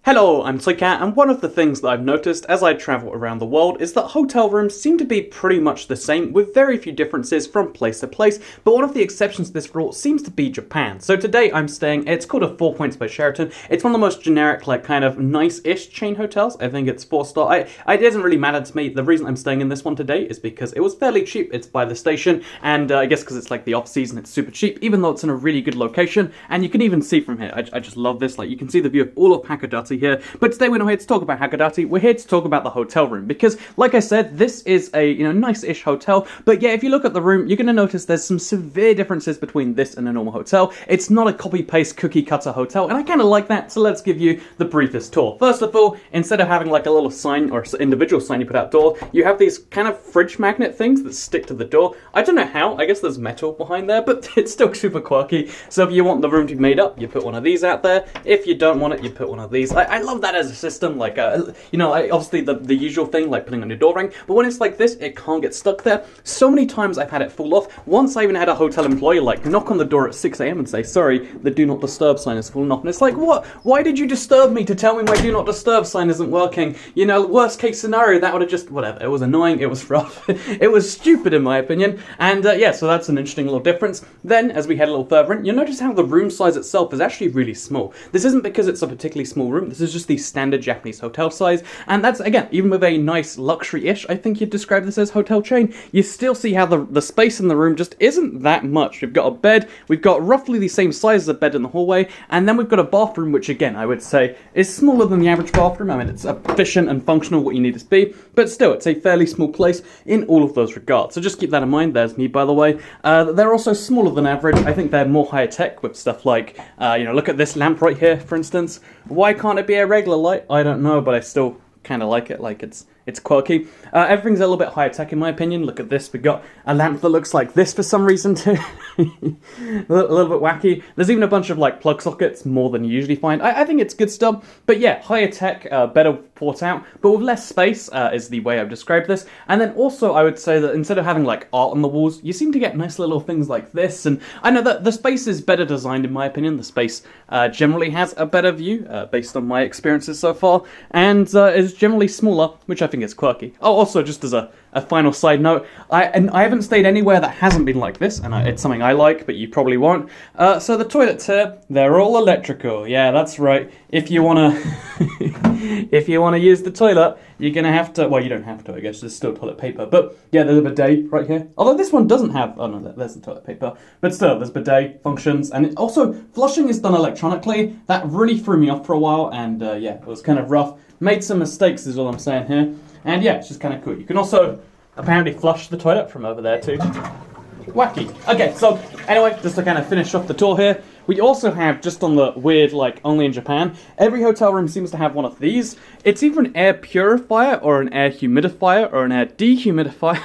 Hello, I'm Toycat, and one of the things that I've noticed as I travel around the world is that hotel rooms seem to be pretty much the same, with very few differences from place to place, but one of the exceptions to this rule seems to be Japan. So today I'm staying, it's called a Four Points by Sheraton. It's one of the most generic, like, kind of nice-ish chain hotels. I think it's 4-star. It doesn't really matter to me. The reason I'm staying in this one today is because it was fairly cheap. It's by the station, and I guess because it's like the off-season, it's super cheap, even though it's in a really good location, and you can even see from here. I just love this. Like, you can see the view of all of Hakodate here, but today we're not here to talk about Hakodate, we're here to talk about the hotel room, because, like I said, this is a, nice-ish hotel, but yeah, if you look at the room, you're going to notice there's some severe differences between this and a normal hotel. It's not a copy-paste, cookie-cutter hotel, and I kind of like that, so let's give you the briefest tour. First of all, instead of having like a little sign, or individual sign you put outdoor, you have these kind of fridge magnet things that stick to the door. I don't know how, I guess there's metal behind there, but it's still super quirky, so if you want the room to be made up, you put one of these out there. If you don't want it, you put one of these. I love that as a system, like, obviously the usual thing, like putting on your door ring, but when it's like this, it can't get stuck there. So many times I've had it fall off. Once I even had a hotel employee, like, knock on the door at 6 a.m. and say, sorry, the do not disturb sign has fallen off, and it's like, what? Why did you disturb me to tell me my do not disturb sign isn't working? Worst case scenario, that would have just, whatever, it was annoying, it was rough, it was stupid in my opinion, and yeah, so that's an interesting little difference. Then, as we head a little further in, you'll notice how the room size itself is actually really small. This isn't because it's a particularly small room, this is just the standard Japanese hotel size, and that's, again, even with a nice luxury-ish, I think you'd describe this as hotel chain, you still see how the space in the room just isn't that much. We've got a bed, we've got roughly the same size as a bed in the hallway, and then we've got a bathroom, which again, I would say, is smaller than the average bathroom. I mean, it's efficient and functional, what you need it to be, but still, it's a fairly small place in all of those regards. So just keep that in mind. There's me, by the way. They're also smaller than average. I think they're more higher tech with stuff like, look at this lamp right here, for instance. Why can't it be a regular light? I don't know, but I still kind of like it. Like, it's quirky. Everything's a little bit higher tech in my opinion. Look at this. We've got a lamp that looks like this for some reason too. a little bit wacky. There's even a bunch of like plug sockets, more than you usually find. I think it's good stuff. But yeah, higher tech, better thought out, but with less space is the way I've described this. And then also I would say that instead of having like art on the walls, you seem to get nice little things like this. And I know that the space is better designed in my opinion. The space generally has a better view based on my experiences so far, and is generally smaller, which I think is quirky. Oh, also just as a final side note, I haven't stayed anywhere that hasn't been like this, and it's something I like, but you probably won't. So the toilets here, they're all electrical. Yeah, that's right. If you wanna, if you wanna use the toilet, you're gonna have to. Well, you don't have to, I guess. There's still toilet paper, but yeah, there's a bidet right here. Although this one doesn't have. Oh no, there's the toilet paper. But still, there's bidet functions, and also flushing is done electronically. That really threw me off for a while, and yeah, it was kind of rough. Made some mistakes, is all I'm saying here. And yeah, it's just kind of cool. You can also apparently flush the toilet from over there too. Wacky. Okay, so anyway, just to kind of finish off the tour here, we also have, just on the weird, like, only in Japan, every hotel room seems to have one of these. It's either an air purifier, or an air humidifier, or an air dehumidifier,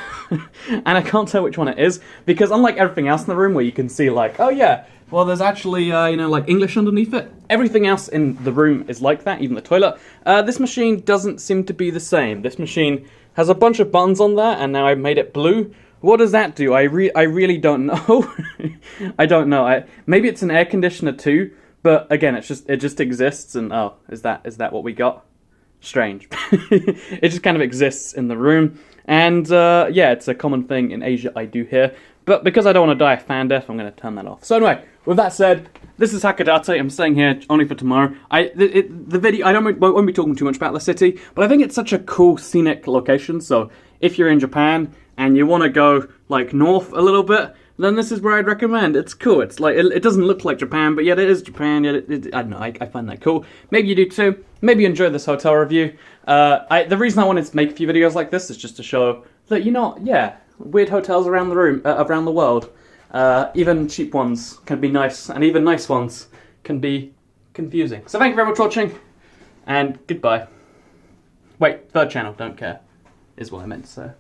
and I can't tell which one it is, because unlike everything else in the room where you can see, like, oh yeah, well, there's actually, like English underneath it. Everything else in the room is like that, even the toilet. This machine doesn't seem to be the same. This machine has a bunch of buttons on there, and now I've made it blue. What does that do? I really don't know. I don't know. Maybe it's an air conditioner too, but again, it just exists, and oh, is that what we got? Strange. It just kind of exists in the room, and yeah, it's a common thing in Asia I do hear. But because I don't want to die of fan death, I'm going to turn that off. So anyway, with that said, this is Hakodate. I'm staying here only for tomorrow. The video, I won't be talking too much about the city, but I think it's such a cool scenic location. So if you're in Japan and you want to go like north a little bit, then this is where I'd recommend. It's cool. It's like, it doesn't look like Japan, but yet it is Japan. Yet I don't know, I find that cool. Maybe you do too. Maybe you enjoy this hotel review. The reason I wanted to make a few videos like this is just to show that, yeah, weird hotels around the world. Even cheap ones can be nice, and even nice ones can be confusing. So thank you very much for watching, and goodbye. Wait, third channel, don't care, is what I meant to say.